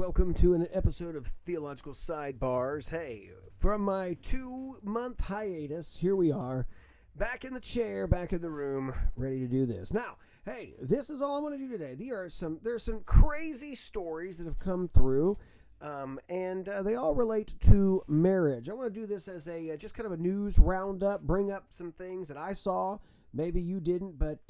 welcome to an episode of Theological Sidebars. Hey, from my 2-month hiatus, here we are, back in the chair, back in the room, ready to do this. Now, hey, this is all I want to do today. There's some crazy stories that have come through, and they all relate to marriage. I want to do this as a just kind of a news roundup, bring up some things that I saw. Maybe you didn't, but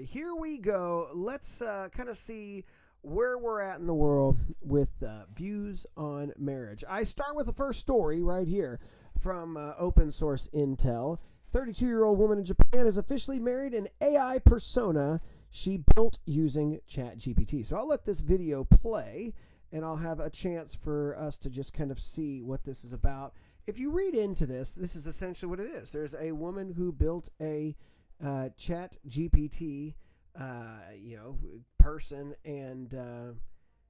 here we go. Let's kind of see where we're at in the world with views on marriage. I start with the first story right here from open source intel. 32-year-old woman in Japan is officially married an AI persona she built using ChatGPT. So I'll let this video play, and I'll have a chance for us to just kind of see what this is about. If you read into this, this is essentially what it is. There's a woman who built a ChatGPT person, and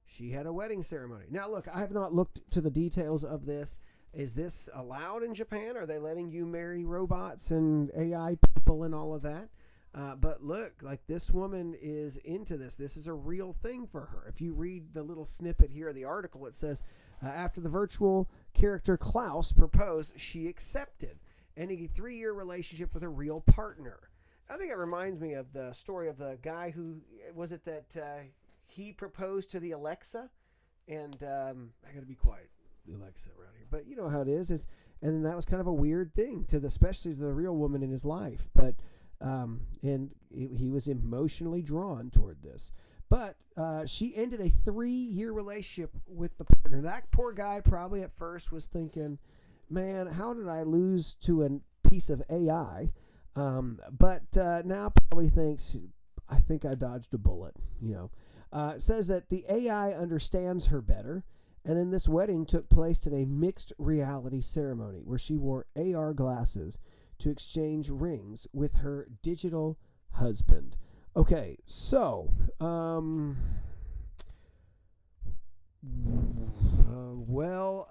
she had a wedding ceremony. Now, look, I have not looked to the details of this. Is this allowed in Japan? Are they letting you marry robots and AI people and all of that? But look, like, this woman is into this. This is a real thing for her. If you read the little snippet here of the article, it says, after the virtual character Klaus proposed, she accepted, ending a 3-year relationship with a real partner. I think it reminds me of the story of the guy who, was it that he proposed to the Alexa? And I got to be quiet, the Alexa around here. But you know how it is. And that was kind of a weird thing, especially to the real woman in his life. But and he was emotionally drawn toward this. But she ended a 3-year relationship with the partner. That poor guy probably at first was thinking, man, how did I lose to a piece of AI? But now probably thinks, I think I dodged a bullet. It says that the AI understands her better, and then this wedding took place in a mixed reality ceremony where she wore AR glasses to exchange rings with her digital husband. Okay, so well,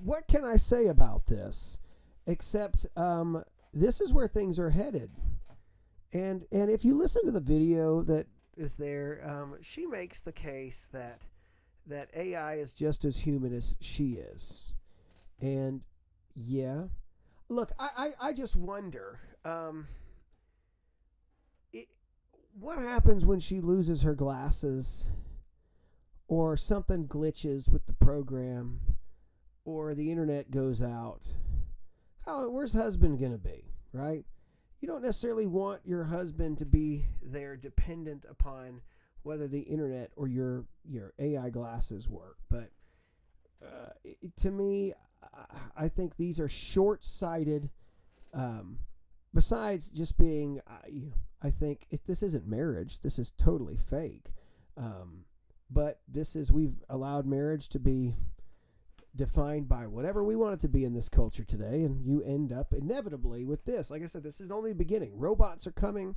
what can I say about this except this is where things are headed. And if you listen to the video that is there, she makes the case that AI is just as human as she is. And yeah, look, I just wonder, what happens when she loses her glasses, or something glitches with the program, or the internet goes out? Where's husband going to be, right? You don't necessarily want your husband to be there dependent upon whether the internet or your AI glasses work. But to me, I think these are short-sighted. Besides just being, I think this isn't marriage. This is totally fake. But we've allowed marriage to be defined by whatever we want it to be in this culture today, and you end up inevitably with this. Like I said, this is only the beginning. Robots are coming,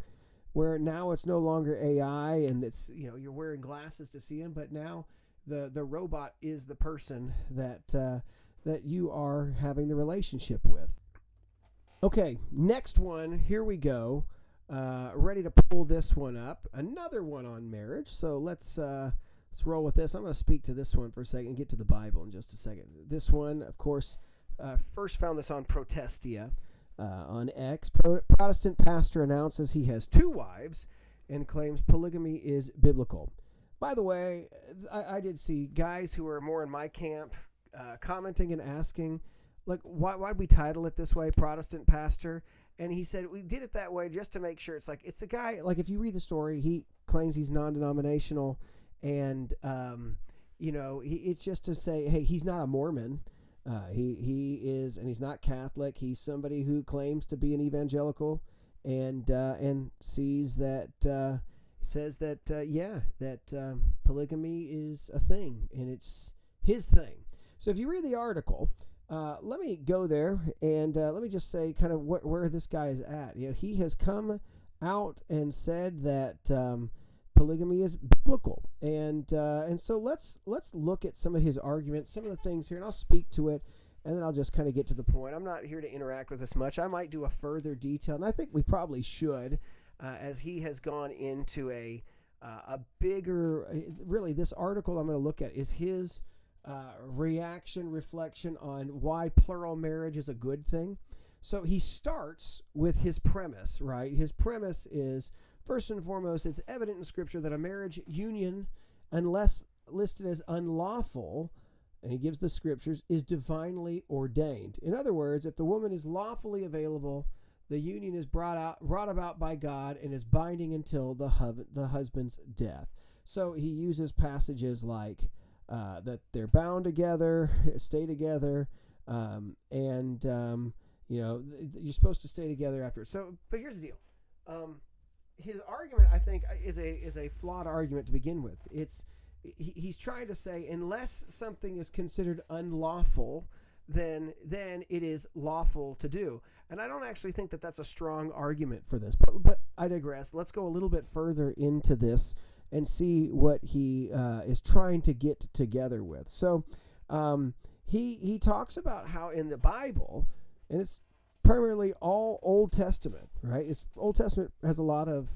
where now it's no longer AI, and it's you're wearing glasses to see him, but now the robot is the person that you are having the relationship with. Okay, next one. Here we go. Ready to pull this one up. Another one on marriage. So let's roll with this. I'm going to speak to this one for a second and get to the Bible in just a second. This one, of course, first found this on Protestia on X. Protestant pastor announces he has 2 wives and claims polygamy is biblical. By the way, I did see guys who are more in my camp commenting and asking, like, why'd we title it this way, Protestant pastor? And he said, we did it that way just to make sure. It's the guy, like, if you read the story, he claims he's non-denominational. And, it's just to say, hey, he's not a Mormon. He is, and he's not Catholic. He's somebody who claims to be an evangelical and sees that, says that polygamy is a thing, and it's his thing. So if you read the article, let me go there and let me just say kind of where this guy is at. He has come out and said that polygamy is biblical, and so let's look at some of his arguments, some of the things here, and I'll speak to it, and then I'll just kind of get to the point. I'm not here to interact with this much. I might do a further detail, and I think we probably should, as he has gone into a bigger. Really, this article I'm going to look at is his reflection on why plural marriage is a good thing. So he starts with his premise, right? His premise is, first and foremost, it's evident in Scripture that a marriage union, unless listed as unlawful, and he gives the Scriptures, is divinely ordained. In other words, if the woman is lawfully available, the union is brought about by God and is binding until the husband's death. So he uses passages like that they're bound together, stay together, you're supposed to stay together after. So, but here's the deal. His argument, I think, is a flawed argument to begin with. He's trying to say, unless something is considered unlawful, then it is lawful to do. And I don't actually think that that's a strong argument for this. But I digress. Let's go a little bit further into this and see what he is trying to get together with. So he talks about how in the Bible, and it's primarily all Old Testament, right? Old Testament has a lot of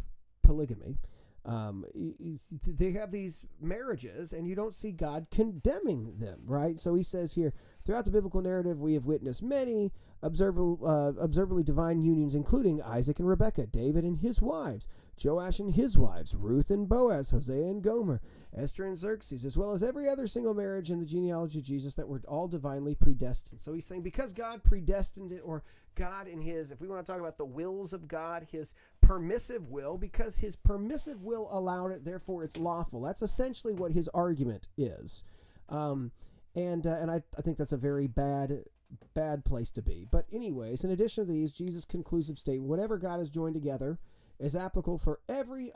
polygamy. They have these marriages, and you don't see God condemning them, right? So he says here, throughout the biblical narrative, we have witnessed many observably divine unions, including Isaac and Rebekah, David and his wives, Joash and his wives, Ruth and Boaz, Hosea and Gomer, Esther and Xerxes, as well as every other single marriage in the genealogy of Jesus that were all divinely predestined. So he's saying because God predestined it, or God in his, if we want to talk about the wills of God, his permissive will, because his permissive will allowed it, therefore it's lawful. That's essentially what his argument is. And I think that's a very bad place to be. But anyways, in addition to these, Jesus' conclusive statement, whatever God has joined together is applicable for every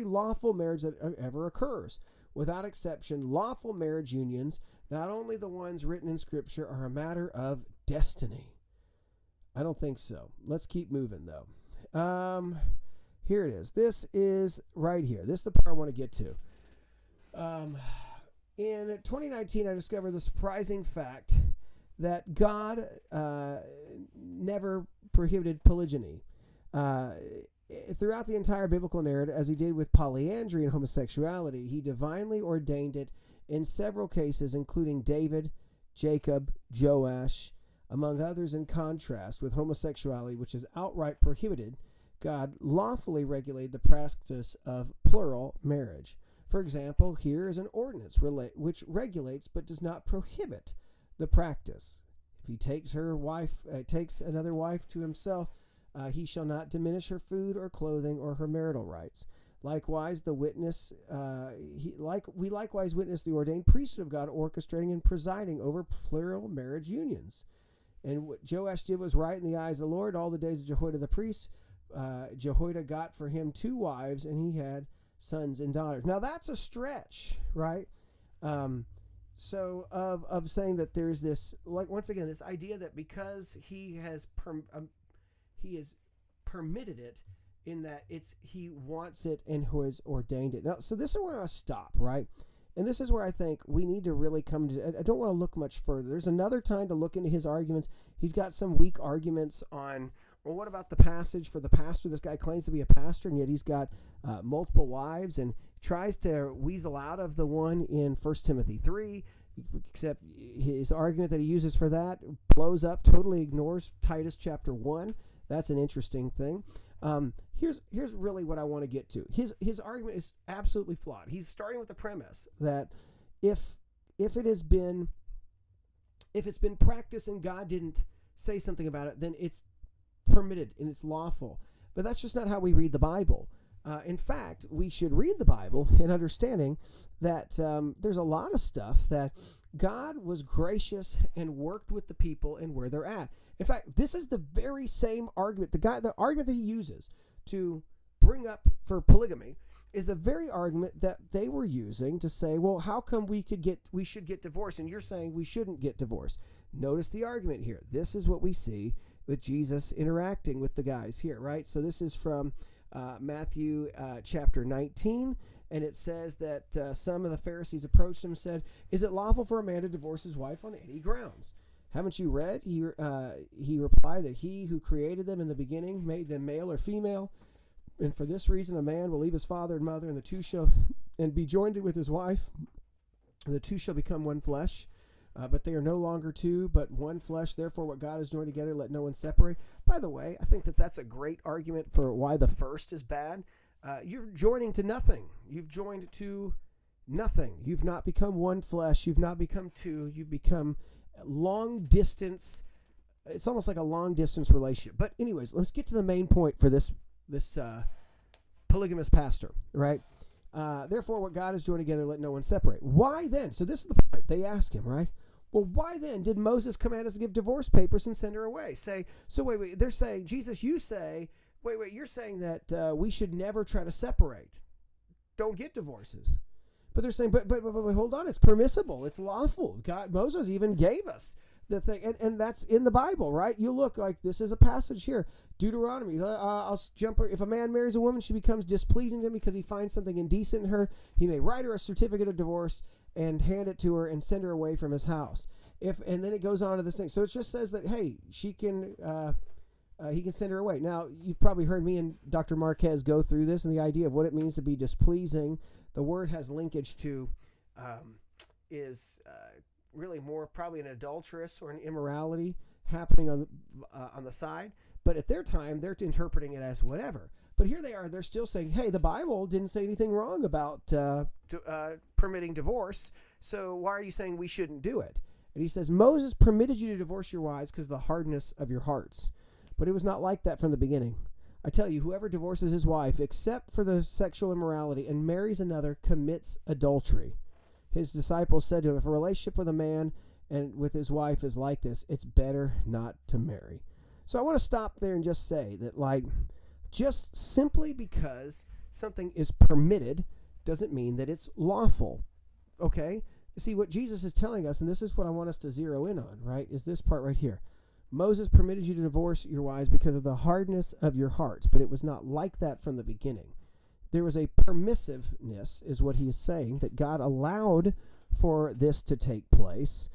lawful marriage that ever occurs. Without exception, lawful marriage unions, not only the ones written in Scripture, are a matter of destiny. I don't think so. Let's keep moving, though. Here it is. This is right here. This is the part I want to get to. In 2019, I discovered the surprising fact that God never prohibited polygyny. Throughout the entire biblical narrative, as he did with polyandry and homosexuality, he divinely ordained it in several cases, including David, Jacob, Joash, among others. In contrast with homosexuality, which is outright prohibited, God lawfully regulated the practice of plural marriage. For example, here is an ordinance which regulates but does not prohibit the practice. If he takes another wife to himself, he shall not diminish her food or clothing or her marital rights. Likewise, we likewise witness the ordained priesthood of God orchestrating and presiding over plural marriage unions. And what Joash did was right in the eyes of the Lord. All the days of Jehoiada the priest, Jehoiada got for him 2 wives, and he had sons and daughters. Now that's a stretch, right? So of saying that there's this, like, once again, this idea that because he has permitted it, in that he wants it and who has ordained it. Now, so this is where I stop, right? And this is where I think we need to really come to, I don't want to look much further. There's another time to look into his arguments. He's got some weak arguments on, well, what about the passage for the pastor? This guy claims to be a pastor, and yet he's got multiple wives, and tries to weasel out of the one in 1 Timothy 3, except his argument that he uses for that blows up, totally ignores Titus chapter 1. That's an interesting thing. Here's really what I want to get to. His argument is absolutely flawed. He's starting with the premise that if it's been practiced and God didn't say something about it, then it's permitted and it's lawful. But that's just not how we read the Bible. In fact, we should read the Bible in understanding that there's a lot of stuff that God was gracious and worked with the people and where they're at. In fact, this is the very same argument. The argument that he uses to bring up for polygamy is the very argument that they were using to say, well, how come we should get divorced? And you're saying we shouldn't get divorced. Notice the argument here. This is what we see with Jesus interacting with the guys here, right? So this is from Matthew chapter 19, and it says that some of the Pharisees approached him and said, "Is it lawful for a man to divorce his wife on any grounds? Haven't you read?" He replied that he who created them in the beginning made them male or female, and for this reason a man will leave his father and mother, and the two shall and be joined with his wife, The two shall become one flesh. But they are no longer two, but one flesh. Therefore, what God has joined together, let no one separate. By the way, I think that that's a great argument for why the first is bad. You're joining to nothing. You've joined to nothing. You've not become one flesh. You've not become two. You've become long distance. It's almost like a long distance relationship. But anyways, let's get to the main point for this polygamous pastor, right? Therefore, what God has joined together, let no one separate. Why then? So this is the point. They ask him, right? Well, why then did Moses command us to give divorce papers and send her away? Wait. They're saying, Jesus, you say, you're saying that we should never try to separate. Don't get divorces. But they're saying, but hold on, it's permissible. It's lawful. Moses even gave us the thing. And that's in the Bible, right? You look like this is a passage here. Deuteronomy. If a man marries a woman, she becomes displeasing to him because he finds something indecent in her. He may write her a certificate of divorce and hand it to her and send her away from his house. And then it goes on to this thing. So it just says that, hey, he can send her away. Now, you've probably heard me and Dr. Marquez go through this and the idea of what it means to be displeasing. The word has linkage to really more probably an adulteress or an immorality happening on the side. But at their time, they're interpreting it as whatever. But here they are. They're still saying, hey, the Bible didn't say anything wrong about permitting divorce. So why are you saying we shouldn't do it? And he says, Moses permitted you to divorce your wives because of the hardness of your hearts. But it was not like that from the beginning. I tell you, whoever divorces his wife, except for the sexual immorality, and marries another, commits adultery. His disciples said to him, if a relationship with a man and with his wife is like this, it's better not to marry. So I want to stop there and just say that, just simply because something is permitted doesn't mean that it's lawful. Okay? See, what Jesus is telling us, and this is what I want us to zero in on, right, is this part right here. Moses permitted you to divorce your wives because of the hardness of your hearts, but it was not like that from the beginning. There was a permissiveness, is what he is saying, that God allowed for this to take place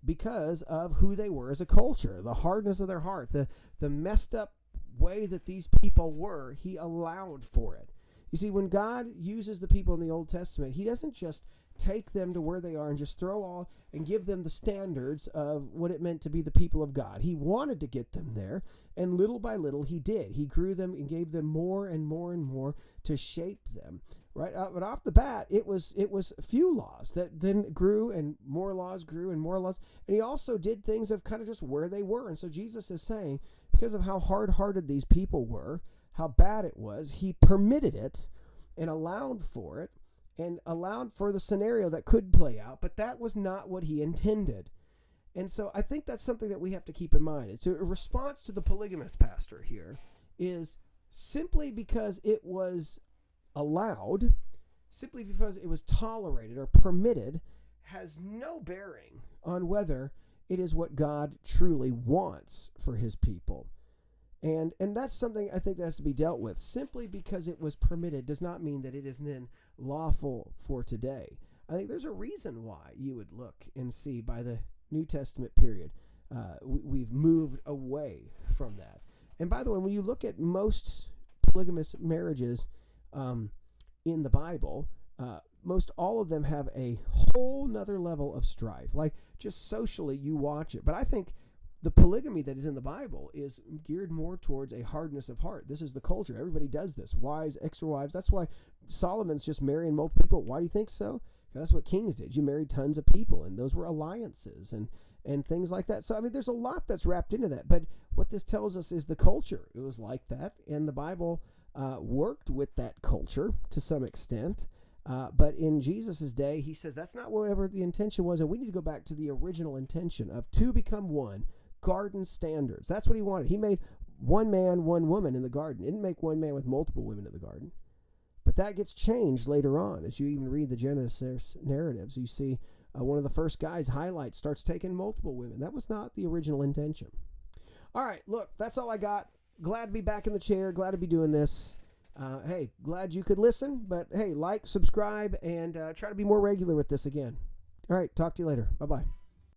because of who they were as a culture, the hardness of their heart, the messed up way that these people were. He allowed for it. You see, when God uses the people in the Old Testament, he doesn't just take them to where they are and just throw all and give them the standards of what it meant to be the people of God. He wanted to get them there, and little by little he did. He grew them and gave them more and more and more to shape them. Right, but off the bat, it was few laws that then grew, and more laws grew, and more laws. And he also did things of kind of just where they were. And so Jesus is saying, because of how hard-hearted these people were, how bad it was, he permitted it and allowed for it, and allowed for the scenario that could play out, but that was not what he intended. And so I think that's something that we have to keep in mind. It's a response to the polygamous pastor here is simply because it was allowed, simply because it was tolerated or permitted, has no bearing on whether it is what God truly wants for his people. And that's something I think that has to be dealt with. Simply because it was permitted does not mean that it is then lawful for today. I think there's a reason why you would look and see by the New Testament period, we've moved away from that. And by the way, when you look at most polygamous marriages in the Bible, most all of them have a whole nother level of strife. Like just socially, you watch it. But I think the polygamy that is in the Bible is geared more towards a hardness of heart. This is the culture. Everybody does this. Wives, extra wives. That's why Solomon's just marrying multiple people. Why do you think so? That's what kings did. You married tons of people, and those were alliances and things like that. So, I mean, there's a lot that's wrapped into that. But what this tells us is the culture. It was like that, and the Bible worked with that culture to some extent. But in Jesus' day, he says that's not whatever the intention was, and we need to go back to the original intention of two become one. Garden standards. That's what he wanted. He made one man, one woman in the garden. He didn't make one man with multiple women in the garden. But that gets changed later on. As you even read the Genesis narratives, you see one of the first guys starts taking multiple women. That was not the original intention. All right, look, that's all I got. Glad to be back in the chair. Glad to be doing this. Hey, glad you could listen. But hey, like, subscribe, and try to be more regular with this again. All right, talk to you later. Bye-bye.